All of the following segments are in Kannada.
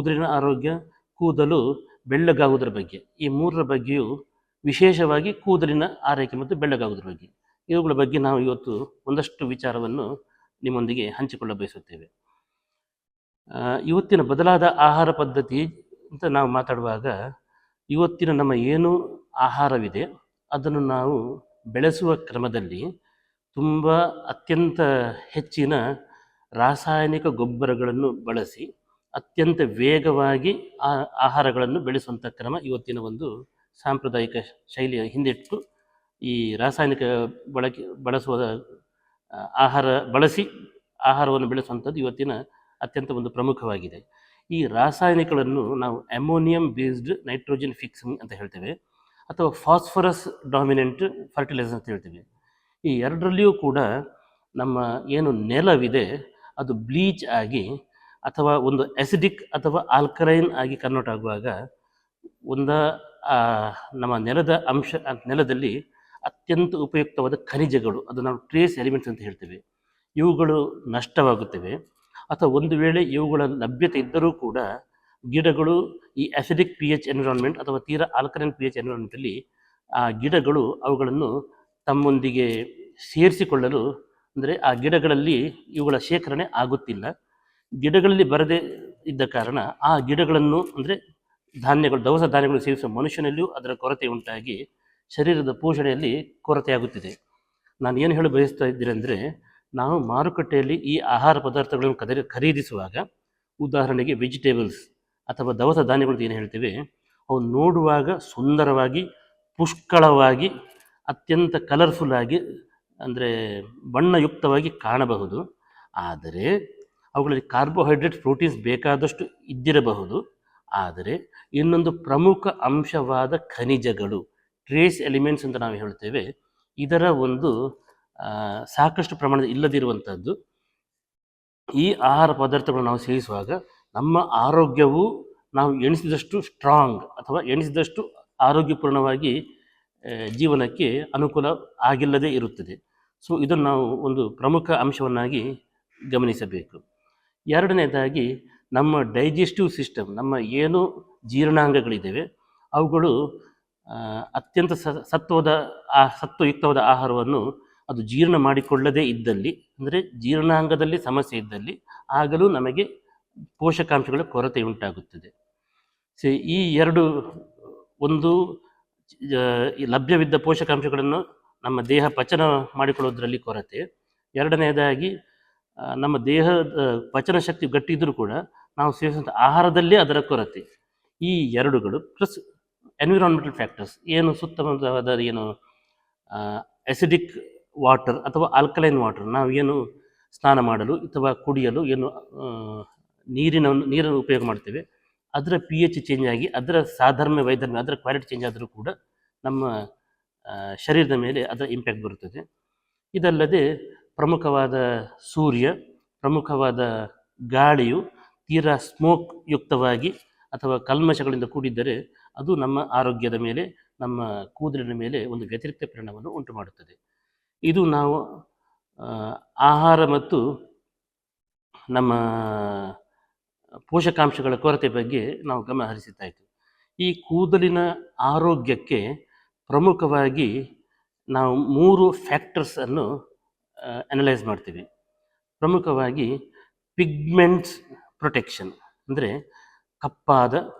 ಕೂದಲಿನ ಆರೋಗ್ಯ, ಕೂದಲು ಬೆಳ್ಳಗಾಗುವುದರ ಬಗ್ಗೆ, ಈ ಮೂರರ ಬಗ್ಗೆಯೂ ವಿಶೇಷವಾಗಿ ಕೂದಲಿನ ಆರೈಕೆ ಮತ್ತು ಬೆಳ್ಳಗಾಗುವುದರ ಬಗ್ಗೆ, ಇವುಗಳ ಬಗ್ಗೆ ನಾವು ಇವತ್ತು ಒಂದಷ್ಟು ವಿಚಾರವನ್ನು ನಿಮ್ಮೊಂದಿಗೆ ಹಂಚಿಕೊಳ್ಳ ಬಯಸುತ್ತೇವೆ. ಇವತ್ತಿನ ಬದಲಾದ ಆಹಾರ ಪದ್ಧತಿ ಅಂತ ನಾವು ಮಾತಾಡುವಾಗ, ಇವತ್ತಿನ ನಮ್ಮ ಏನು ಆಹಾರವಿದೆ ಅದನ್ನು ನಾವು ಬೆಳೆಸುವ ಕ್ರಮದಲ್ಲಿ ತುಂಬ ಅತ್ಯಂತ ಹೆಚ್ಚಿನ ರಾಸಾಯನಿಕ ಗೊಬ್ಬರಗಳನ್ನು ಬಳಸಿ ಅತ್ಯಂತ ವೇಗವಾಗಿ ಆಹಾರಗಳನ್ನು ಬೆಳೆಸುವಂಥ ಕ್ರಮ ಇವತ್ತಿನ ಒಂದು ಸಾಂಪ್ರದಾಯಿಕ ಶೈಲಿಯ ಹಿಂದಿಟ್ಟು ಈ ರಾಸಾಯನಿಕ ಬಳಸುವ ಆಹಾರವನ್ನು ಬೆಳೆಸುವಂಥದ್ದು ಇವತ್ತಿನ ಅತ್ಯಂತ ಒಂದು ಪ್ರಮುಖವಾಗಿದೆ. ಈ ರಾಸಾಯನಿಕಗಳನ್ನು ನಾವು ಅಮೋನಿಯಂ ಬೇಸ್ಡ್ ನೈಟ್ರೋಜನ್ ಫಿಕ್ಸಿಂಗ್ ಅಂತ ಹೇಳ್ತೇವೆ, ಅಥವಾ ಫಾಸ್ಫರಸ್ ಡಾಮಿನೆಂಟ್ ಫರ್ಟಿಲೈಸರ್ ಅಂತ ಹೇಳ್ತೇವೆ. ಈ ಎರಡರಲ್ಲಿಯೂ ಕೂಡ ನಮ್ಮ ಏನು ನೆಲವಿದೆ ಅದು ಬ್ಲೀಚ್ ಆಗಿ ಅಥವಾ ಒಂದು ಅಸಿಡಿಕ್ ಅಥವಾ ಆಲ್ಕಲೈನ್ ಆಗಿ ಕನ್ವರ್ಟ್ ಆಗುವಾಗ ನಮ್ಮ ನೆಲದಲ್ಲಿ ಅತ್ಯಂತ ಉಪಯುಕ್ತವಾದ ಖನಿಜಗಳು, ಅದು ನಾವು ಟ್ರೇಸ್ ಎಲಿಮೆಂಟ್ಸ್ ಅಂತ ಹೇಳ್ತೇವೆ, ಇವುಗಳು ನಷ್ಟವಾಗುತ್ತವೆ. ಅಥವಾ ಒಂದು ವೇಳೆ ಇವುಗಳ ಲಭ್ಯತೆ ಇದ್ದರೂ ಕೂಡ ಗಿಡಗಳು ಈ ಅಸಿಡಿಕ್ ಪಿ ಎಚ್ ಎನ್ವಿರಾನ್ಮೆಂಟ್ ಅಥವಾ ತೀರಾ ಆಲ್ಕಲೈನ್ ಪಿ ಎಚ್ ಎನ್ವಿರಾನ್ಮೆಂಟಲ್ಲಿ ಆ ಗಿಡಗಳು ಅವುಗಳನ್ನು ತಮ್ಮೊಂದಿಗೆ ಸೇರಿಸಿಕೊಳ್ಳಲು, ಅಂದರೆ ಆ ಗಿಡಗಳಲ್ಲಿ ಇವುಗಳ ಶೇಖರಣೆ ಆಗುತ್ತಿಲ್ಲ. ಗಿಡಗಳಲ್ಲಿ ಬರದೇ ಇದ್ದ ಕಾರಣ ಆ ಗಿಡಗಳನ್ನು, ಅಂದರೆ ದವಸ ಧಾನ್ಯಗಳು ಸೇವಿಸುವ ಮನುಷ್ಯನಲ್ಲಿಯೂ ಅದರ ಕೊರತೆ ಉಂಟಾಗಿ ಶರೀರದ ಪೋಷಣೆಯಲ್ಲಿ ಕೊರತೆಯಾಗುತ್ತಿದೆ. ನಾನು ಏನು ಹೇಳ ಬಯಸ್ತಾ ಇದ್ದೀನಿ ಅಂದರೆ, ನಾವು ಮಾರುಕಟ್ಟೆಯಲ್ಲಿ ಈ ಆಹಾರ ಪದಾರ್ಥಗಳನ್ನು ಖರೀದಿಸುವಾಗ, ಉದಾಹರಣೆಗೆ ವೆಜಿಟೇಬಲ್ಸ್ ಅಥವಾ ದವಸ ಧಾನ್ಯಗಳು ಏನು ಹೇಳ್ತೇವೆ, ಅವು ನೋಡುವಾಗ ಸುಂದರವಾಗಿ, ಪುಷ್ಕಳವಾಗಿ, ಅತ್ಯಂತ ಕಲರ್ಫುಲ್ ಆಗಿ, ಅಂದರೆ ಬಣ್ಣಯುಕ್ತವಾಗಿ ಕಾಣಬಹುದು. ಆದರೆ ಅವುಗಳಲ್ಲಿ ಕಾರ್ಬೋಹೈಡ್ರೇಟ್, ಪ್ರೋಟೀನ್ಸ್ ಬೇಕಾದಷ್ಟು ಇದ್ದಿರಬಹುದು. ಆದರೆ ಇನ್ನೊಂದು ಪ್ರಮುಖ ಅಂಶವಾದ ಖನಿಜಗಳು, ಟ್ರೇಸ್ ಎಲಿಮೆಂಟ್ಸ್ ಅಂತ ನಾವು ಹೇಳ್ತೇವೆ, ಇದರ ಒಂದು ಸಾಕಷ್ಟು ಪ್ರಮಾಣದ ಇಲ್ಲದಿರುವಂಥದ್ದು. ಈ ಆಹಾರ ಪದಾರ್ಥಗಳನ್ನು ನಾವು ಸೇವಿಸುವಾಗ ನಮ್ಮ ಆರೋಗ್ಯವು ನಾವು ಎಣಿಸಿದಷ್ಟು ಸ್ಟ್ರಾಂಗ್ ಅಥವಾ ಎಣಿಸಿದಷ್ಟು ಆರೋಗ್ಯಪೂರ್ಣವಾಗಿ ಜೀವನಕ್ಕೆ ಅನುಕೂಲ ಆಗಿಲ್ಲದೇ ಇರುತ್ತದೆ. ಸೊ ಇದನ್ನು ನಾವು ಒಂದು ಪ್ರಮುಖ ಅಂಶವನ್ನಾಗಿ ಗಮನಿಸಬೇಕು. ಎರಡನೇದಾಗಿ, ನಮ್ಮ ಡೈಜೆಸ್ಟಿವ್ ಸಿಸ್ಟಮ್, ನಮ್ಮ ಏನು ಜೀರ್ಣಾಂಗಗಳಿದ್ದೇವೆ ಅವುಗಳು ಅತ್ಯಂತ ಸತ್ವಯುಕ್ತವಾದ ಆಹಾರವನ್ನು ಅದು ಜೀರ್ಣ ಮಾಡಿಕೊಳ್ಳದೇ ಇದ್ದಲ್ಲಿ, ಅಂದರೆ ಜೀರ್ಣಾಂಗದಲ್ಲಿ ಸಮಸ್ಯೆ ಇದ್ದಲ್ಲಿ, ಆಗಲೂ ನಮಗೆ ಪೋಷಕಾಂಶಗಳ ಕೊರತೆ ಉಂಟಾಗುತ್ತದೆ. ಸೊ ಈ ಎರಡು, ಒಂದು ಲಭ್ಯವಿದ್ದ ಪೋಷಕಾಂಶಗಳನ್ನು ನಮ್ಮ ದೇಹ ಪಚನ ಮಾಡಿಕೊಳ್ಳೋದ್ರಲ್ಲಿ ಕೊರತೆ, ಎರಡನೇದಾಗಿ ನಮ್ಮ ದೇಹದ ಪಚನ ಶಕ್ತಿ ಗಟ್ಟಿ ಇದ್ದರೂ ಕೂಡ ನಾವು ಸೇವಿಸುವಂಥ ಆಹಾರದಲ್ಲೇ ಅದರ ಕೊರತೆ. ಈ ಎರಡುಗಳು ಪ್ಲಸ್ ಎನ್ವಿರಾನ್ಮೆಂಟಲ್ ಫ್ಯಾಕ್ಟರ್ಸ್, ಏನು ಸುತ್ತಮುತ್ತವಾದ ಏನು ಅಸಿಡಿಕ್ ವಾಟರ್ ಅಥವಾ ಆಲ್ಕಲೈನ್ ವಾಟರ್, ನಾವು ಏನು ಸ್ನಾನ ಮಾಡಲು ಅಥವಾ ಕುಡಿಯಲು ಏನು ನೀರನ್ನು ಉಪಯೋಗ ಮಾಡ್ತೇವೆ, ಅದರ ಪಿ ಎಚ್ ಚೇಂಜ್ ಆಗಿ ಅದರ ಸಾಧರ್ಮ್ಯ ವೈಧರ್ಮ್ಯ, ಅದರ ಕ್ವಾಲಿಟಿ ಚೇಂಜ್ ಆದರೂ ಕೂಡ ನಮ್ಮ ಶರೀರದ ಮೇಲೆ ಅದರ ಇಂಪ್ಯಾಕ್ಟ್ ಬರುತ್ತದೆ. ಇದಲ್ಲದೆ ಪ್ರಮುಖವಾದ ಸೂರ್ಯ, ಪ್ರಮುಖವಾದ ಗಾಳಿಯು ತೀರಾ ಸ್ಮೋಕ್ ಯುಕ್ತವಾಗಿ ಅಥವಾ ಕಲ್ಮಶಗಳಿಂದ ಕೂಡಿದ್ದರೆ ಅದು ನಮ್ಮ ಆರೋಗ್ಯದ ಮೇಲೆ, ನಮ್ಮ ಕೂದಲಿನ ಮೇಲೆ ಒಂದು ವ್ಯತಿರಿಕ್ತ ಪರಿಣಾಮವನ್ನು ಉಂಟು ಮಾಡುತ್ತದೆ. ಇದು ನಾವು ಆಹಾರ ಮತ್ತು ನಮ್ಮ ಪೋಷಕಾಂಶಗಳ ಕೊರತೆ ಬಗ್ಗೆ ನಾವು ಗಮನ ಹರಿಸುತ್ತಾಯಿತು. ಈ ಕೂದಲಿನ ಆರೋಗ್ಯಕ್ಕೆ ಪ್ರಮುಖವಾಗಿ ನಾವು 3 ಫ್ಯಾಕ್ಟರ್ಸನ್ನು ಅನಲೈಸ್ ಮಾಡ್ತೀವಿ. ಪ್ರಮುಖವಾಗಿ ಪಿಗ್ಮೆಂಟ್ಸ್ ಪ್ರೊಟೆಕ್ಷನ್, ಅಂದರೆ ಕಪ್ಪಾದ,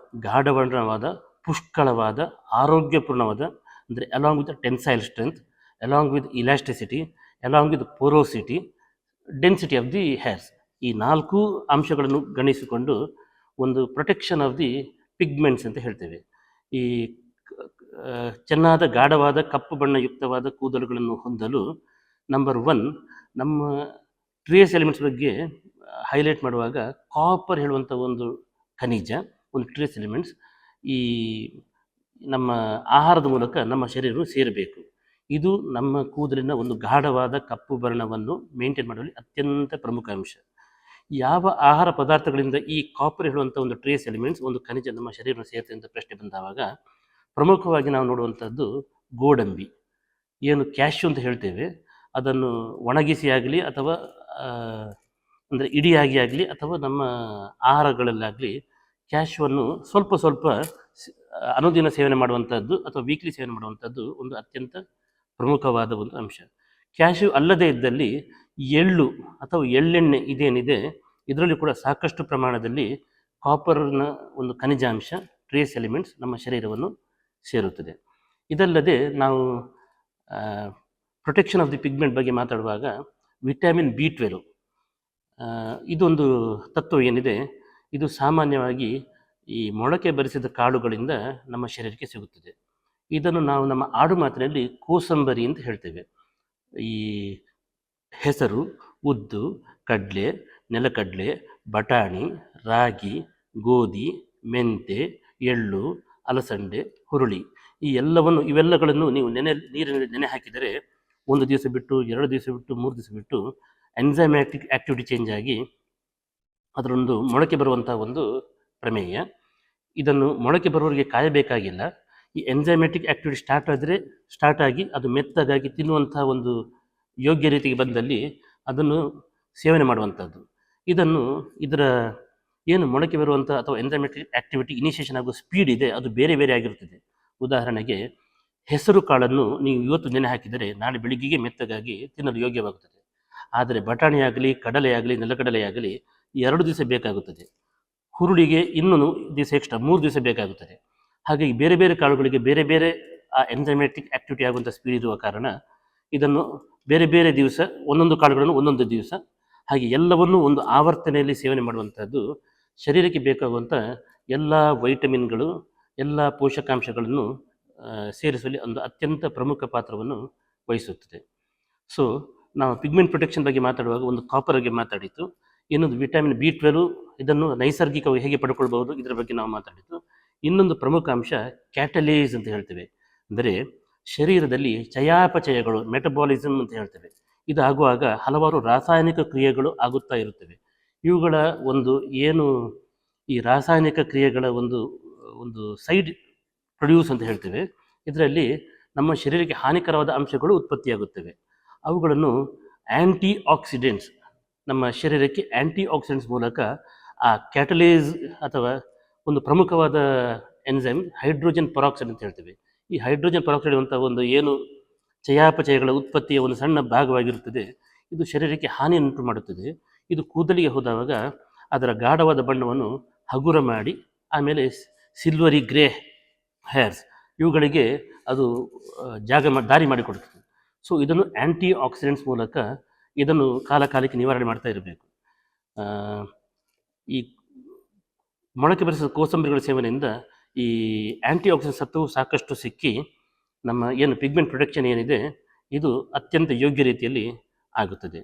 ಗಾಢವರ್ಣವಾದ, ಪುಷ್ಕಳವಾದ, ಆರೋಗ್ಯಪೂರ್ಣವಾದ, ಅಂದರೆ along with tensile strength, along with elasticity, along with porosity, density of the hairs, ಈ 4 ಅಂಶಗಳನ್ನು ಗಣಿಸಿಕೊಂಡು ಒಂದು ಪ್ರೊಟೆಕ್ಷನ್ ಆಫ್ ದಿ ಪಿಗ್ಮೆಂಟ್ಸ್ ಅಂತ ಹೇಳ್ತೇವೆ. ಈ ಚೆನ್ನಾದ ಗಾಢವಾದ ಕಪ್ಪು ಬಣ್ಣಯುಕ್ತವಾದ ಕೂದಲುಗಳನ್ನು ಹೊಂದಲು ನಂಬರ್ 1, ನಮ್ಮ ಟ್ರೇಸ್ ಎಲಿಮೆಂಟ್ಸ್ ಬಗ್ಗೆ ಹೈಲೈಟ್ ಮಾಡುವಾಗ ಕಾಪರ್ ಹೇಳುವಂಥ ಒಂದು ಖನಿಜ, ಒಂದು ಟ್ರೇಸ್ ಎಲಿಮೆಂಟ್ಸ್ ಈ ನಮ್ಮ ಆಹಾರದ ಮೂಲಕ ನಮ್ಮ ಶರೀರವು ಸೇರಬೇಕು. ಇದು ನಮ್ಮ ಕೂದಲಿನ ಒಂದು ಗಾಢವಾದ ಕಪ್ಪು ಬಣ್ಣವನ್ನು ಮೇಂಟೈನ್ ಮಾಡುವಲ್ಲಿ ಅತ್ಯಂತ ಪ್ರಮುಖ ಅಂಶ. ಯಾವ ಆಹಾರ ಪದಾರ್ಥಗಳಿಂದ ಈ ಕಾಪರ್ ಹೇಳುವಂಥ ಒಂದು ಟ್ರೇಸ್ ಎಲಿಮೆಂಟ್ಸ್, ಒಂದು ಖನಿಜ ನಮ್ಮ ಶರೀರವನ್ನು ಸೇರುತ್ತೆ ಅಂತ ಪ್ರಶ್ನೆ ಬಂದಾಗ ಪ್ರಮುಖವಾಗಿ ನಾವು ನೋಡುವಂಥದ್ದು ಗೋಡಂಬಿ, ಏನು ಕ್ಯಾಶ್ಯೂ ಅಂತ ಹೇಳ್ತೇವೆ. ಅದನ್ನು ಒಣಗಿಸಿ ಆಗಲಿ ಅಥವಾ ಅಂದರೆ ಇಡಿಯಾಗಿ ಆಗಲಿ ಅಥವಾ ನಮ್ಮ ಆಹಾರಗಳಲ್ಲಾಗಲಿ ಕ್ಯಾಶ್ಯೂವನ್ನು ಸ್ವಲ್ಪ ಸ್ವಲ್ಪ ಅನುದಿನ ಸೇವನೆ ಮಾಡುವಂಥದ್ದು ಅಥವಾ ವೀಕ್ಲಿ ಸೇವನೆ ಮಾಡುವಂಥದ್ದು ಒಂದು ಅತ್ಯಂತ ಪ್ರಮುಖವಾದ ಒಂದು ಅಂಶ. ಕ್ಯಾಶ್ಯೂ ಅಲ್ಲದೇ ಇದ್ದಲ್ಲಿ ಎಳ್ಳು ಅಥವಾ ಎಳ್ಳೆಣ್ಣೆ ಇದೇನಿದೆ ಇದರಲ್ಲಿ ಕೂಡ ಸಾಕಷ್ಟು ಪ್ರಮಾಣದಲ್ಲಿ ಕಾಪರ್ನ ಒಂದು ಖನಿಜಾಂಶ, ಟ್ರೇಸ್ ಎಲಿಮೆಂಟ್ಸ್ ನಮ್ಮ ಶರೀರವನ್ನು ಸೇರುತ್ತದೆ. ಇದಲ್ಲದೆ ನಾವು ಪ್ರೊಟೆಕ್ಷನ್ ಆಫ್ ದಿ ಪಿಗ್ಮೆಂಟ್ ಬಗ್ಗೆ ಮಾತಾಡುವಾಗ ವಿಟಮಿನ್ B12 ಇದೊಂದು ತತ್ವ ಏನಿದೆ ಇದು ಸಾಮಾನ್ಯವಾಗಿ ಈ ಮೊಳಕೆ ಬರಿಸಿದ ಕಾಳುಗಳಿಂದ ನಮ್ಮ ಶರೀರಕ್ಕೆ ಸಿಗುತ್ತದೆ. ಇದನ್ನು ನಾವು ನಮ್ಮ ಆಡು ಮಾತಿನಲ್ಲಿ ಕೋಸಂಬರಿ ಅಂತ ಹೇಳ್ತೇವೆ. ಈ ಹೆಸರು, ಉದ್ದು, ಕಡಲೆ, ನೆಲಕಡಲೆ, ಬಟಾಣಿ, ರಾಗಿ, ಗೋಧಿ, ಮೆಂತೆ, ಎಳ್ಳು, ಅಲಸಂಡೆ, ಹುರುಳಿ ಇವೆಲ್ಲಗಳನ್ನು ನೀವು ನೀರಿನಲ್ಲಿ ನೆನೆ ಹಾಕಿದರೆ 1 ದಿವಸ ಬಿಟ್ಟು, 2 ದಿವಸ ಬಿಟ್ಟು, 3 ದಿವಸ ಬಿಟ್ಟು ಎಂಜೈಮ್ಯಾಟಿಕ್ ಆಕ್ಟಿವಿಟಿ ಚೇಂಜ್ ಆಗಿ ಅದರೊಂದು ಮೊಳಕೆ ಬರುವಂಥ ಒಂದು ಪ್ರಮೇಯ. ಇದನ್ನು ಮೊಳಕೆ ಬರುವವರೆಗೆ ಕಾಯಬೇಕಾಗಿಲ್ಲ. ಈ ಎಂಜೈಮ್ಯಾಟಿಕ್ ಆಕ್ಟಿವಿಟಿ ಸ್ಟಾರ್ಟ್ ಆಗಿ ಅದು ಮೆತ್ತಗಾಗಿ ತಿನ್ನುವಂಥ ಒಂದು ಯೋಗ್ಯ ರೀತಿಗೆ ಬಂದಲ್ಲಿ ಅದನ್ನು ಸೇವನೆ ಮಾಡುವಂಥದ್ದು. ಇದರ ಏನು ಮೊಳಕೆ ಬರುವಂಥ ಅಥವಾ ಎಂಜೈಮ್ಯಾಟಿಕ್ ಆಕ್ಟಿವಿಟಿ ಇನಿಷಿಯೇಷನ್ ಆಗೋ ಸ್ಪೀಡ್ ಇದೆ ಅದು ಬೇರೆ ಬೇರೆ ಆಗಿರುತ್ತದೆ. ಉದಾಹರಣೆಗೆ ಹೆಸರು ಕಾಳನ್ನು ನೀವು ಇವತ್ತು ನೆನೆ ಹಾಕಿದರೆ ನಾಳೆ ಬೆಳಿಗ್ಗೆಗೆ ಮೆತ್ತಗಾಗಿ ತಿನ್ನಲು ಯೋಗ್ಯವಾಗುತ್ತದೆ. ಆದರೆ ಬಟಾಣಿ ಆಗಲಿ, ಕಡಲೆ ಆಗಲಿ, ನೆಲಕಡಲೆ ಆಗಲಿ 2 ದಿವಸ ಬೇಕಾಗುತ್ತದೆ. ಹುರುಳಿಗೆ ಇನ್ನೂ ದಿವಸ ಎಕ್ಸ್ಟ್ರಾ 3 ದಿವಸ ಬೇಕಾಗುತ್ತದೆ. ಹಾಗಾಗಿ ಬೇರೆ ಬೇರೆ ಕಾಳುಗಳಿಗೆ ಬೇರೆ ಬೇರೆ ಆ ಎಂಜೈಮ್ಯಾಟಿಕ್ ಆಕ್ಟಿವಿಟಿ ಆಗುವಂಥ ಸ್ಪೀಡ್ ಇರುವ ಕಾರಣ ಇದನ್ನು ಬೇರೆ ಬೇರೆ ದಿವಸ ಒಂದೊಂದು ಕಾಳುಗಳನ್ನು ಒಂದೊಂದು ದಿವಸ ಹಾಗೆ ಎಲ್ಲವನ್ನೂ ಒಂದು ಆವರ್ತನೆಯಲ್ಲಿ ಸೇವನೆ ಮಾಡುವಂಥದ್ದು ಶರೀರಕ್ಕೆ ಬೇಕಾಗುವಂಥ ಎಲ್ಲ ವೈಟಮಿನ್ಗಳು, ಎಲ್ಲ ಪೋಷಕಾಂಶಗಳನ್ನು ಸೇರಿಸುವಲ್ಲಿ ಒಂದು ಅತ್ಯಂತ ಪ್ರಮುಖ ಪಾತ್ರವನ್ನು ವಹಿಸುತ್ತದೆ. ಸೊ ನಾವು ಪಿಗ್ಮೆಂಟ್ ಪ್ರೊಟೆಕ್ಷನ್ ಬಗ್ಗೆ ಮಾತಾಡುವಾಗ ಒಂದು ಕಾಪರ್ ಬಗ್ಗೆ ಮಾತಾಡಿತ್ತು, ಇನ್ನೊಂದು ವಿಟಮಿನ್ B12 ಇದನ್ನು ನೈಸರ್ಗಿಕವಾಗಿ ಹೇಗೆ ಪಡ್ಕೊಳ್ಬಹುದು ಇದರ ಬಗ್ಗೆ ನಾವು ಮಾತಾಡಿದ್ದು. ಇನ್ನೊಂದು ಪ್ರಮುಖ ಅಂಶ ಕ್ಯಾಟಲೇಸ್ ಅಂತ ಹೇಳ್ತೇವೆ. ಅಂದರೆ ಶರೀರದಲ್ಲಿ ಚಯಾಪಚಯಗಳು, ಮೆಟಬಾಲಿಸಮ್ ಅಂತ ಹೇಳ್ತೇವೆ. ಇದು ಆಗುವಾಗ ಹಲವಾರು ರಾಸಾಯನಿಕ ಕ್ರಿಯೆಗಳು ಆಗುತ್ತಾ ಇರುತ್ತವೆ. ಇವುಗಳ ಈ ರಾಸಾಯನಿಕ ಕ್ರಿಯೆಗಳ ಒಂದು ಸೈಡ್ ಪ್ರೊಡ್ಯೂಸ್ ಅಂತ ಹೇಳ್ತೇವೆ. ಇದರಲ್ಲಿ ನಮ್ಮ ಶರೀರಕ್ಕೆ ಹಾನಿಕರವಾದ ಅಂಶಗಳು ಉತ್ಪತ್ತಿಯಾಗುತ್ತವೆ. ಅವುಗಳನ್ನು ಆ್ಯಂಟಿ ಆಕ್ಸಿಡೆಂಟ್ಸ್, ನಮ್ಮ ಶರೀರಕ್ಕೆ ಆ್ಯಂಟಿ ಆಕ್ಸಿಡೆಂಟ್ಸ್ ಮೂಲಕ ಆ ಕ್ಯಾಟಲೇಸ್ ಅಥವಾ ಒಂದು ಪ್ರಮುಖವಾದ ಎನ್ಸೈಮ್ ಹೈಡ್ರೋಜನ್ ಪೆರಾಕ್ಸೈಡ್ ಅಂತ ಹೇಳ್ತೇವೆ. ಈ ಹೈಡ್ರೋಜನ್ ಪೆರಾಕ್ಸೈಡ್ ಅಂತ ಒಂದು ಚಯಾಪಚಯಗಳ ಉತ್ಪತ್ತಿಯ ಒಂದು ಸಣ್ಣ ಭಾಗವಾಗಿರುತ್ತದೆ. ಇದು ಶರೀರಕ್ಕೆ ಹಾನಿಯನ್ನುಂಟು ಮಾಡುತ್ತದೆ. ಇದು ಕೂದಲಿಗೆ ಹೋದಾಗ ಅದರ ಗಾಢವಾದ ಬಣ್ಣವನ್ನು ಹಗುರ ಮಾಡಿ ಆಮೇಲೆ ಸಿಲ್ವರಿ ಗ್ರೇ ಹೇರ್ಸ್ ಇವುಗಳಿಗೆ ಅದು ದಾರಿ ಮಾಡಿಕೊಡುತ್ತದೆ. ಸೊ ಇದನ್ನು ಆ್ಯಂಟಿ ಆಕ್ಸಿಡೆಂಟ್ಸ್ ಮೂಲಕ ಇದನ್ನು ಕಾಲಕಾಲಕ್ಕೆ ನಿವಾರಣೆ ಮಾಡ್ತಾ ಇರಬೇಕು. ಈ ಮೊಳಕೆ ಬರಿಸಿದ ಕೋಸಂಬರಿಗಳ ಸೇವನೆಯಿಂದ ಈ ಆ್ಯಂಟಿ ಆಕ್ಸಿಡೆಂಟ್ ಸತ್ವವು ಸಾಕಷ್ಟು ಸಿಕ್ಕಿ ನಮ್ಮ ಏನು ಪಿಗ್ಮೆಂಟ್ ಪ್ರೊಟೆಕ್ಷನ್ ಏನಿದೆ ಇದು ಅತ್ಯಂತ ಯೋಗ್ಯ ರೀತಿಯಲ್ಲಿ ಆಗುತ್ತದೆ.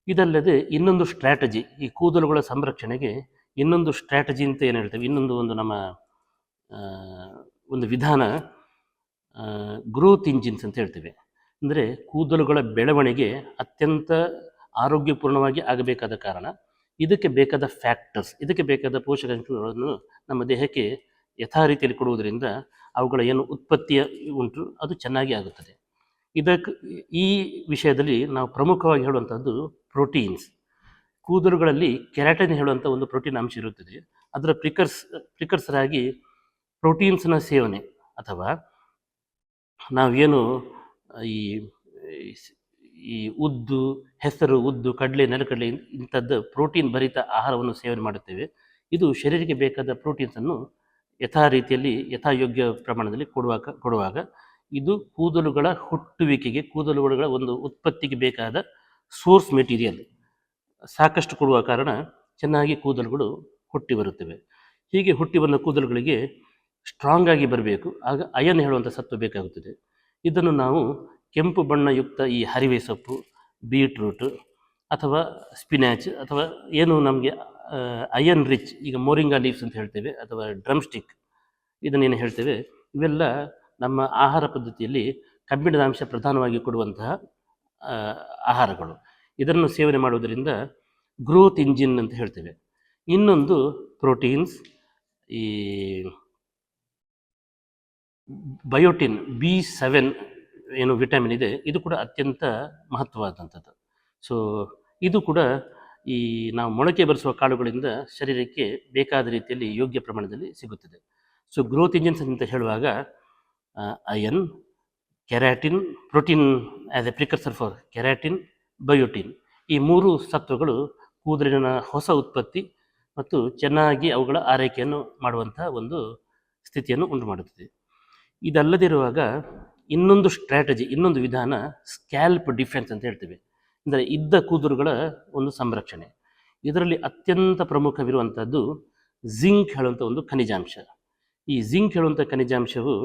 ಇದಲ್ಲದೆ ಇನ್ನೊಂದು ಸ್ಟ್ರಾಟಜಿ, ಈ ಕೂದಲುಗಳ ಸಂರಕ್ಷಣೆಗೆ ಇನ್ನೊಂದು ಸ್ಟ್ರಾಟಜಿ ಅಂತ ಏನು ಹೇಳ್ತೇವೆ, ಒಂದು ನಮ್ಮ ಒಂದು ವಿಧಾನ ಗ್ರೋತ್ ಇಂಜಿನ್ಸ್ ಅಂತ ಹೇಳ್ತೇವೆ. ಅಂದರೆ ಕೂದಲುಗಳ ಬೆಳವಣಿಗೆ ಅತ್ಯಂತ ಆರೋಗ್ಯಪೂರ್ಣವಾಗಿ ಆಗಬೇಕಾದ ಕಾರಣ ಇದಕ್ಕೆ ಬೇಕಾದ ಫ್ಯಾಕ್ಟರ್ಸ್, ಇದಕ್ಕೆ ಬೇಕಾದ ಪೋಷಕಾಂಶಗಳನ್ನು ನಮ್ಮ ದೇಹಕ್ಕೆ ಯಥಾ ರೀತಿಯಲ್ಲಿ ಕೊಡುವುದರಿಂದ ಅವುಗಳ ಏನು ಉತ್ಪತ್ತಿಯ ಉಂಟು ಅದು ಚೆನ್ನಾಗಿ ಆಗುತ್ತದೆ. ಈ ವಿಷಯದಲ್ಲಿ ನಾವು ಪ್ರಮುಖವಾಗಿ ಹೇಳುವಂಥದ್ದು ಪ್ರೋಟೀನ್ಸ್. ಕೂದಲುಗಳಲ್ಲಿ ಕೆರಾಟಿನ್ ಹೇಳುವಂಥ ಒಂದು ಪ್ರೋಟೀನ್ ಅಂಶ ಇರುತ್ತದೆ. ಅದರ ಪ್ರಿಕರ್ಸರ್ ಆಗಿ ಪ್ರೋಟೀನ್ಸ್ನ ಸೇವನೆ ಅಥವಾ ನಾವೇನು ಈ ಹೆಸರು, ಉದ್ದು, ಕಡಲೆ, ನೆಲಕಡಲೆ ಇಂಥದ್ದು ಪ್ರೋಟೀನ್ ಭರಿತ ಆಹಾರವನ್ನು ಸೇವನೆ ಮಾಡುತ್ತೇವೆ. ಇದು ಶರೀರಕ್ಕೆ ಬೇಕಾದ ಪ್ರೋಟೀನ್ಸನ್ನು ಯಥಾ ರೀತಿಯಲ್ಲಿ ಯಥಾಯೋಗ್ಯ ಪ್ರಮಾಣದಲ್ಲಿ ಕೊಡುವಾಗ ಇದು ಕೂದಲುಗಳ ಹುಟ್ಟುವಿಕೆಗೆ, ಕೂದಲುಗಳ ಒಂದು ಉತ್ಪತ್ತಿಗೆ ಬೇಕಾದ ಸೋರ್ಸ್ ಮೆಟೀರಿಯಲ್ ಸಾಕಷ್ಟು ಕೊಡುವ ಕಾರಣ ಚೆನ್ನಾಗಿ ಕೂದಲುಗಳು ಹುಟ್ಟಿ ಬರುತ್ತವೆ. ಹೀಗೆ ಹುಟ್ಟಿ ಬಂದ ಕೂದಲುಗಳಿಗೆ ಸ್ಟ್ರಾಂಗ್ ಆಗಿ ಬರಬೇಕು, ಆಗ ಅಯನ್ ಹೇಳುವಂಥ ಸತ್ವ ಬೇಕಾಗುತ್ತದೆ. ಇದನ್ನು ನಾವು ಕೆಂಪು ಬಣ್ಣಯುಕ್ತ ಈ ಹರಿವೆ ಸೊಪ್ಪು, ಬೀಟ್ರೂಟ್ ಅಥವಾ ಸ್ಪಿನಾಚ್ ಅಥವಾ ಏನು ನಮಗೆ ಅಯನ್ ರಿಚ್, ಈಗ ಮೋರಿಂಗಾ ಲೀವ್ಸ್ ಅಂತ ಹೇಳ್ತೇವೆ ಅಥವಾ ಡ್ರಮ್ ಸ್ಟಿಕ್ ಇದನ್ನೇನು ಹೇಳ್ತೇವೆ, ಇವೆಲ್ಲ ನಮ್ಮ ಆಹಾರ ಪದ್ಧತಿಯಲ್ಲಿ ಕಬ್ಬಿಣದ ಅಂಶ ಪ್ರಧಾನವಾಗಿ ಕೊಡುವಂತಹ ಆಹಾರಗಳು. ಇದನ್ನು ಸೇವನೆ ಮಾಡುವುದರಿಂದ ಗ್ರೋತ್ ಇಂಜಿನ್ ಅಂತ ಹೇಳ್ತೇವೆ. ಇನ್ನೊಂದು ಪ್ರೋಟೀನ್ಸ್, ಈ ಬಯೋಟಿನ್ B7 ಏನು ವಿಟಮಿನ್ ಇದೆ ಇದು ಕೂಡ ಅತ್ಯಂತ ಮಹತ್ವವಾದಂಥದ್ದು. ಸೊ ಇದು ಕೂಡ ಈ ನಾವು ಮೊಳಕೆ ಬರಿಸುವ ಕಾಳುಗಳಿಂದ ಶರೀರಕ್ಕೆ ಬೇಕಾದ ರೀತಿಯಲ್ಲಿ ಯೋಗ್ಯ ಪ್ರಮಾಣದಲ್ಲಿ ಸಿಗುತ್ತದೆ. ಸೊ ಗ್ರೋತ್ ಇಂಜಿನ್ಸ್ ಅಂತ ಹೇಳುವಾಗ iron, keratin, protein as a precursor for keratin, biotin, ಈ 3 ಸತ್ವಗಳು ಕೂದಲಿನ ಹೊಸ ಉತ್ಪತ್ತಿ ಮತ್ತು ಚೆನ್ನಾಗಿ ಅವುಗಳ ಆರೈಕೆಯನ್ನು ಮಾಡುವಂತಹ ಒಂದು ಸ್ಥಿತಿಯನ್ನು ಉಂಟು ಮಾಡುತ್ತದೆ. ಇದಲ್ಲದಿರುವಾಗ ಇನ್ನೊಂದು ಸ್ಟ್ರಾಟಜಿ, ಇನ್ನೊಂದು ವಿಧಾನ ಸ್ಕ್ಯಾಲ್ಪ್ ಡಿಫೆನ್ಸ್ ಅಂತ ಹೇಳ್ತೇವೆ, ಅಂದರೆ ಇದ್ದ ಕೂದಲುಗಳ ಒಂದು ಸಂರಕ್ಷಣೆ. ಇದರಲ್ಲಿ ಅತ್ಯಂತ ಪ್ರಮುಖವಿರುವಂಥದ್ದು ಜಿಂಕ್ ಹೇಳುವಂಥ ಒಂದು ಖನಿಜಾಂಶ. ಈ ಜಿಂಕ್ ಹೇಳುವಂಥ ಖನಿಜಾಂಶವು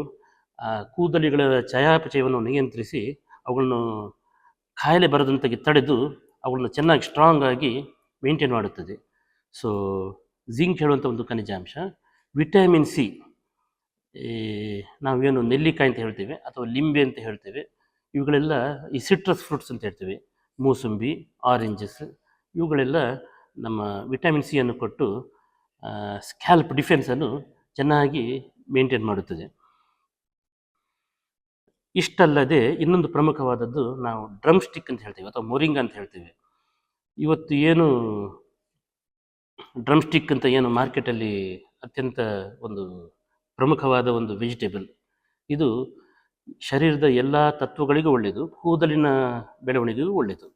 ಕೂದಲುಗಳ ಚಯಾಪಚಯವನ್ನು ನಿಯಂತ್ರಿಸಿ ಅವುಗಳನ್ನು ಕಾಯಿಲೆ ಬರದಂತಾಗಿ ತಡೆದು ಅವುಗಳನ್ನು ಚೆನ್ನಾಗಿ ಸ್ಟ್ರಾಂಗ್ ಆಗಿ ಮೇಂಟೈನ್ ಮಾಡುತ್ತದೆ. ಸೊ ಜಿಂಕ್ ಹೇಳುವಂಥ ಒಂದು ಖನಿಜಾಂಶ. ವಿಟಮಿನ್ ಸಿ, ನಾವೇನು ನೆಲ್ಲಿಕಾಯಿ ಅಂತ ಹೇಳ್ತೇವೆ ಅಥವಾ ಲಿಂಬೆ ಅಂತ ಹೇಳ್ತೇವೆ, ಇವುಗಳೆಲ್ಲ ಈ ಸಿಟ್ರಸ್ ಫ್ರೂಟ್ಸ್ ಅಂತ ಹೇಳ್ತೇವೆ, ಮೂಸಂಬಿ, ಆರೆಂಜಸ್, ಇವುಗಳೆಲ್ಲ ನಮ್ಮ ವಿಟಮಿನ್ ಸಿ ಅನ್ನು ಕೊಟ್ಟು ಸ್ಕ್ಯಾಲ್ಪ್ ಡಿಫೆನ್ಸನ್ನು ಚೆನ್ನಾಗಿ ಮೇಂಟೈನ್ ಮಾಡುತ್ತದೆ. ಇಷ್ಟಲ್ಲದೆ ಇನ್ನೊಂದು ಪ್ರಮುಖವಾದದ್ದು ನಾವು ಡ್ರಮ್ ಸ್ಟಿಕ್ ಅಂತ ಹೇಳ್ತೇವೆ ಅಥವಾ ಮೊರಿಂಗ ಅಂತ ಹೇಳ್ತೇವೆ. ಇವತ್ತು ಏನು ಡ್ರಮ್ ಸ್ಟಿಕ್ ಅಂತ ಏನು ಮಾರ್ಕೆಟಲ್ಲಿ ಅತ್ಯಂತ ಒಂದು ಪ್ರಮುಖವಾದ ಒಂದು ವೆಜಿಟೇಬಲ್, ಇದು ಶರೀರದ ಎಲ್ಲ ತತ್ವಗಳಿಗೂ ಒಳ್ಳೆಯದು, ಕೂದಲಿನ ಬೆಳವಣಿಗೆಗೂ ಒಳ್ಳೆಯದು.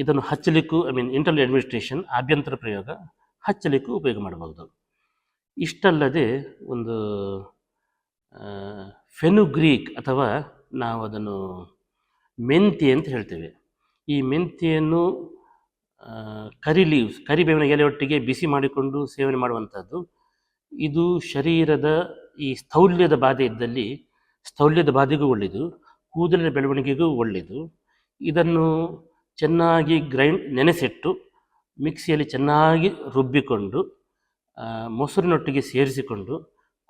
ಇದನ್ನು ಹಚ್ಚಲಿಕ್ಕೂ ಇಂಟರ್ನಲ್ ಅಡ್ಮಿನಿಸ್ಟ್ರೇಷನ್, ಆಭ್ಯಂತರ ಪ್ರಯೋಗ, ಹಚ್ಚಲಿಕ್ಕೂ ಉಪಯೋಗ ಮಾಡಬಹುದು. ಇಷ್ಟಲ್ಲದೆ ಒಂದು ಫೆನುಗ್ರೀಕ್ ಅಥವಾ ನಾವು ಅದನ್ನು ಮೆಂತ್ಯೆ ಅಂತ ಹೇಳ್ತೇವೆ. ಈ ಮೆಂತ್ಯೆಯನ್ನು ಕರಿಬೇವಿನ ಎಲೆಯೊಟ್ಟಿಗೆ ಬಿಸಿ ಮಾಡಿಕೊಂಡು ಸೇವನೆ ಮಾಡುವಂಥದ್ದು. ಇದು ಶರೀರದ ಈ ಸ್ಥೌಲ್ಯದ ಬಾಧೆ ಇದ್ದಲ್ಲಿ ಸ್ಥೌಲ್ಯದ ಬಾಧೆಗೂ ಒಳ್ಳೆಯದು, ಕೂದಲಿನ ಬೆಳವಣಿಗೆಗೂ ಒಳ್ಳೆಯದು. ಇದನ್ನು ಚೆನ್ನಾಗಿ ನೆನೆಸಿಟ್ಟು ಮಿಕ್ಸಿಯಲ್ಲಿ ಚೆನ್ನಾಗಿ ರುಬ್ಬಿಕೊಂಡು ಮೊಸರಿನೊಟ್ಟಿಗೆ ಸೇರಿಸಿಕೊಂಡು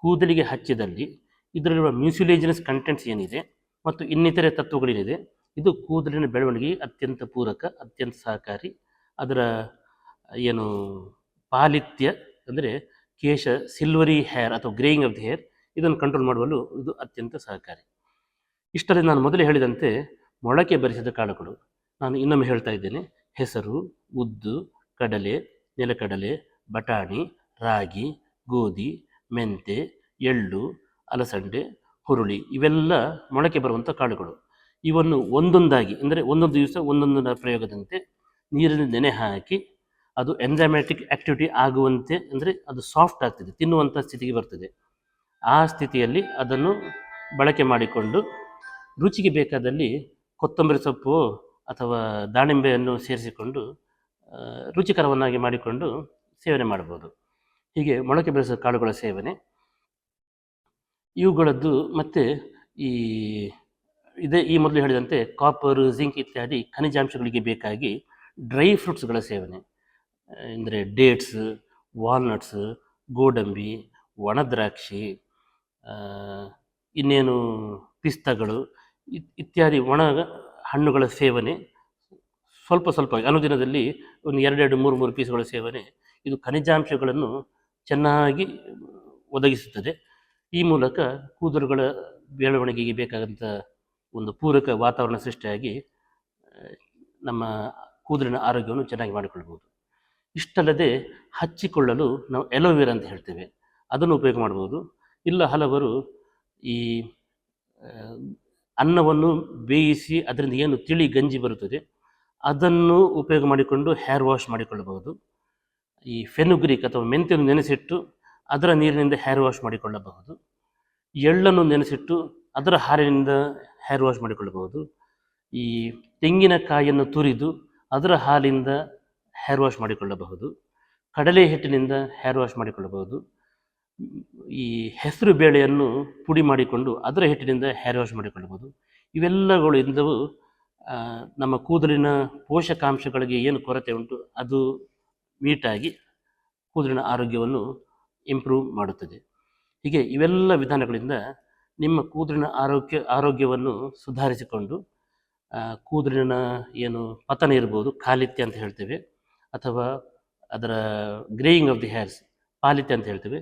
ಕೂದಲಿಗೆ ಹಚ್ಚಿದಲ್ಲಿ ಇದರಲ್ಲಿರುವ ಮ್ಯೂಸಿಲೇಜಿನಸ್ ಕಂಟೆಂಟ್ಸ್ ಏನಿದೆ ಮತ್ತು ಇನ್ನಿತರೆ ತತ್ವಗಳೇನಿದೆ, ಇದು ಕೂದಲಿನ ಬೆಳವಣಿಗೆಗೆ ಅತ್ಯಂತ ಪೂರಕ, ಅತ್ಯಂತ ಸಹಕಾರಿ. ಅದರ ಏನು ಪಾಲಿತ್ಯ ಅಂದರೆ ಕೇಶ, ಸಿಲ್ವರಿ ಹೇರ್ ಅಥವಾ ಗ್ರೇಯಿಂಗ್ ಆಫ್ ದಿ ಹೇರ್, ಇದನ್ನು ಕಂಟ್ರೋಲ್ ಮಾಡಲು ಇದು ಅತ್ಯಂತ ಸಹಕಾರಿ. ಇಷ್ಟರಲ್ಲಿ ನಾನು ಮೊದಲೇ ಹೇಳಿದಂತೆ ಮೊಳಕೆ ಬರಿಸಿದ ಕಾಳುಗಳು, ನಾನು ಇನ್ನೊಮ್ಮೆ ಹೇಳ್ತಾ ಇದ್ದೇನೆ, ಹೆಸರು, ಉದ್ದು, ಕಡಲೆ, ನೆಲಕಡಲೆ, ಬಟಾಣಿ, ರಾಗಿ, ಗೋಧಿ, ಮೆಂತೆ, ಎಳ್ಳು, ಅಲಸಂಡೆ, ಹುರುಳಿ, ಇವೆಲ್ಲ ಮೊಳಕೆ ಬರುವಂಥ ಕಾಳುಗಳು. ಇವನ್ನು ಒಂದೊಂದಾಗಿ ಅಂದರೆ ಒಂದೊಂದು ದಿವಸ ಒಂದೊಂದು ಪ್ರಯೋಗದಂತೆ ನೀರಿನ ನೆನೆ ಹಾಕಿ ಅದು ಎಂಜೈಮ್ಯಾಟಿಕ್ ಆ್ಯಕ್ಟಿವಿಟಿ ಆಗುವಂತೆ, ಅಂದರೆ ಅದು ಸಾಫ್ಟ್ ಆಗ್ತದೆ, ತಿನ್ನುವಂಥ ಸ್ಥಿತಿಗೆ ಬರ್ತದೆ. ಆ ಸ್ಥಿತಿಯಲ್ಲಿ ಅದನ್ನು ಬಳಕೆ ಮಾಡಿಕೊಂಡು ರುಚಿಗೆ ಬೇಕಾದಲ್ಲಿ ಕೊತ್ತಂಬರಿ ಸೊಪ್ಪು ಅಥವಾ ದಾಳಿಂಬೆಯನ್ನು ಸೇರಿಸಿಕೊಂಡು ರುಚಿಕರವನ್ನಾಗಿ ಮಾಡಿಕೊಂಡು ಸೇವನೆ ಮಾಡ್ಬೋದು. ಹೀಗೆ ಮೊಳಕೆ ಬೆಳೆಸಿದ ಕಾಳುಗಳ ಸೇವನೆ ಇವುಗಳದ್ದು. ಮತ್ತು ಈ ಮೊದಲು ಹೇಳಿದಂತೆ ಕಾಪರ್, ಜಿಂಕ್ ಇತ್ಯಾದಿ ಖನಿಜಾಂಶಗಳಿಗೆ ಬೇಕಾಗಿ ಡ್ರೈ ಫ್ರೂಟ್ಸ್ಗಳ ಸೇವನೆ, ಅಂದರೆ ಡೇಟ್ಸ್, ವಾಲ್ನಟ್ಸ್, ಗೋಡಂಬಿ, ಒಣದ್ರಾಕ್ಷಿ, ಇನ್ನೇನು ಪಿಸ್ತಗಳು ಇತ್ಯಾದಿ ಒಣ ಹಣ್ಣುಗಳ ಸೇವನೆ ಸ್ವಲ್ಪ ಸ್ವಲ್ಪ ಅನುದಿನದಲ್ಲಿ ಒಂದು 2-3 ಪೀಸ್ಗಳ ಸೇವನೆ, ಇದು ಖನಿಜಾಂಶಗಳನ್ನು ಚೆನ್ನಾಗಿ ಒದಗಿಸುತ್ತದೆ. ಈ ಮೂಲಕ ಕೂದಲುಗಳ ಬೆಳವಣಿಗೆಗೆ ಬೇಕಾದಂಥ ಒಂದು ಪೂರಕ ವಾತಾವರಣ ಸೃಷ್ಟಿಯಾಗಿ ನಮ್ಮ ಕೂದಲಿನ ಆರೋಗ್ಯವನ್ನು ಚೆನ್ನಾಗಿ ಮಾಡಿಕೊಳ್ಬೋದು. ಇಷ್ಟಲ್ಲದೆ ಹಚ್ಚಿಕೊಳ್ಳಲು ನಾವು ಎಲೋವೆರಾ ಅಂತ ಹೇಳ್ತೇವೆ, ಅದನ್ನು ಉಪಯೋಗ ಮಾಡ್ಬೋದು. ಇಲ್ಲ ಹಲವರು ಈ ಅನ್ನವನ್ನು ಬೇಯಿಸಿ ಅದರಿಂದ ಏನು ತಿಳಿ ಗಂಜಿ ಬರುತ್ತದೆ ಅದನ್ನು ಉಪಯೋಗ ಮಾಡಿಕೊಂಡು ಹೇರ್ ವಾಶ್ ಮಾಡಿಕೊಳ್ಳಬಹುದು. ಈ ಫೆನುಗ್ರೀಕ್ ಅಥವಾ ಮೆಂತ್ಯವನ್ನು ನೆನೆಸಿಟ್ಟು ಅದರ ನೀರಿನಿಂದ ಹೇರ್ ವಾಶ್ ಮಾಡಿಕೊಳ್ಳಬಹುದು. ಎಳ್ಳನ್ನು ನೆನೆಸಿಟ್ಟು ಅದರ ಹಾಲಿನಿಂದ ಹೇರ್ ವಾಶ್ ಮಾಡಿಕೊಳ್ಳಬಹುದು. ಈ ತೆಂಗಿನಕಾಯಿಯನ್ನು ತುರಿದು ಅದರ ಹಾಲಿಂದ ಹೇರ್ ವಾಶ್ ಮಾಡಿಕೊಳ್ಳಬಹುದು. ಕಡಲೆ ಹಿಟ್ಟಿನಿಂದ ಹೇರ್ ವಾಶ್ ಮಾಡಿಕೊಳ್ಳಬಹುದು. ಈ ಹೆಸರು ಬೇಳೆಯನ್ನು ಪುಡಿ ಮಾಡಿಕೊಂಡು ಅದರ ಹಿಟ್ಟಿನಿಂದ ಹೇರ್ ವಾಶ್ ಮಾಡಿಕೊಳ್ಳಬಹುದು. ಇವೆಲ್ಲಗಳಿಂದವು ನಮ್ಮ ಕೂದಲಿನ ಪೋಷಕಾಂಶಗಳಿಗೆ ಏನು ಕೊರತೆ ಉಂಟು ಅದು ಮೀಟಾಗಿ ಕೂದಲಿನ ಆರೋಗ್ಯವನ್ನು ಇಂಪ್ರೂವ್ ಮಾಡುತ್ತದೆ. ಹೀಗೆ ಇವೆಲ್ಲ ವಿಧಾನಗಳಿಂದ ನಿಮ್ಮ ಕೂದಲಿನ ಆರೋಗ್ಯವನ್ನು ಸುಧಾರಿಸಿಕೊಂಡು ಕೂದಲಿನ ಏನು ಪತನ ಇರ್ಬೋದು, ಕಾಲಿತ್ಯ ಅಂತ ಹೇಳ್ತೇವೆ, ಅಥವಾ ಅದರ ಗ್ರೇಯಿಂಗ್ ಆಫ್ ದಿ ಹೇರ್ಸ್, ಪಾಲಿತ್ಯ ಅಂತ ಹೇಳ್ತೇವೆ,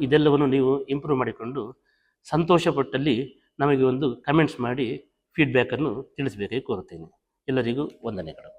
ಇದೆಲ್ಲವನ್ನು ನೀವು ಇಂಪ್ರೂವ್ ಮಾಡಿಕೊಂಡು ಸಂತೋಷಪಟ್ಟಲ್ಲಿ ನಮಗೆ ಒಂದು ಕಮೆಂಟ್ಸ್ ಮಾಡಿ ಫೀಡ್ಬ್ಯಾಕನ್ನು ತಿಳಿಸಬೇಕಾಗಿ ಕೋರುತ್ತೇನೆ. ಎಲ್ಲರಿಗೂ ವಂದನೆಗಳು.